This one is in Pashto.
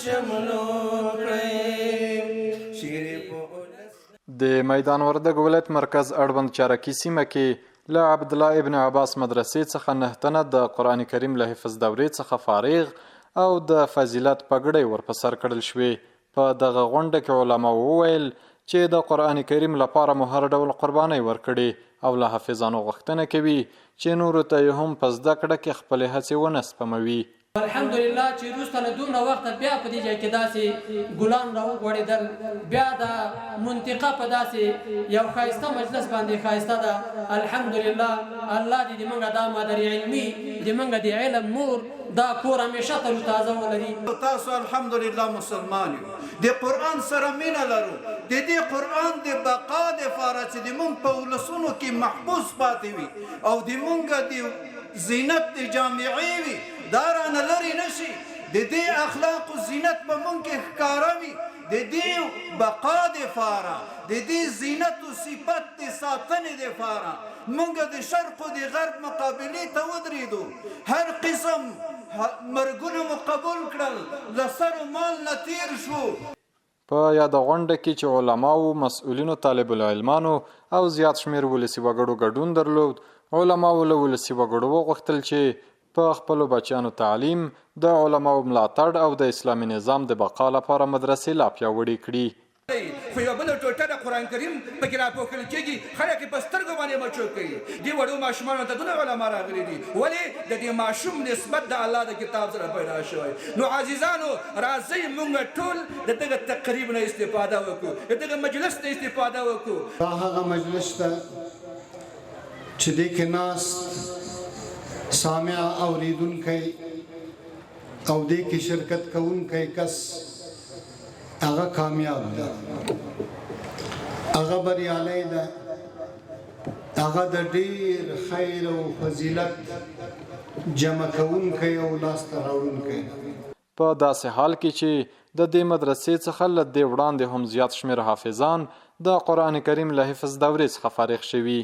شملو کړئ د میدان وردګ ولایت مرکز اړوند چارکي سیمه کې له عبدالله ابن عباس مدرسې څخه 9 تنه د قرآن کریم له حفظ دورې څخه فارغ او د فضیلت پګړۍ ورپسر کړل شوې. په دغه غونډه کې علماو وویل چې د قرآن کریم لپاره مو هر ډول قربانۍ ورکړي او له حافظانو غوښتنه کوي چې نورو ته یې هم په زده کړه کې خپلې هڅې ونه سپموي. الحمدلله چې وروسته له دومره وخته بیا په دې ځای کې داسې ګلان راوغوړېدل، بیا د منطقه په داسې یو ښایسته مجلس باندې ښایسته ده. الحمدلله الله دې د موږ دا مادري علمي د موږ د علم مور دا کور همیشه تر تازه ولري. تاسو الحمدلله مسلمان یو، د قرآن سره مینه لرو، د دې قرآن د بقا دپاره چې د موږ په ولسونو کې محفوظ پاتې وي او د موږ د زینت د جامعې وي دا رانه لرې نشي، د دې اخلاق و زینت په موږ کې ښکاره وي، د دې بقا دپاره د دې زینت و صفت د ساتنې دپاره موږ د شرق و د غرب مقابلې ته ودرېدو، هر قسم مرګونه مو قبول کړل، له سر و مال نه تیر شو. په یاده غونډه کې چې علماو، مسؤلینو، طالب العلمانو او زیات شمیر ولسي وګړو ګډون درلود، علماو له ولسي وګړو وغوښتل چې په خپلو بچیانو تعلیم، د علماو ملاتړ او د اسلامي نظام د بقا لپاره مدرسې لا پیاوړې کړي. خو یوه بله ټوټه د قرآن کریم پکې راپوښل کېږي، خلک یې په سترګو باندې مچو کوي. دې وړو ماشومانو ته دونه علما راغلي دي، ولې د دې ماشوم نسبت د الله د کتاب سره پیدا شوی. نو عزیزانو راځئ موږ ټول د دغه تقریب نه استفاده وکړو، د دغه مجلس نه استفاده وکړو. دا هغه مجلس ته چې دې کې ناست سامع اوریدونکی او دې کې شرکت کوونکی کس هغه کامیاب ده، هغه بریالی ده، هغه د ډیر خیر او فضیلت جمع کوونکی او لاسته راوړونکی ده. په داسې حال کې چې د دې مدرسې څخه له دې وړاندې هم زیات شمیر حافظان د قرآن کریم له حفظ دورې څخه فارغ شوي.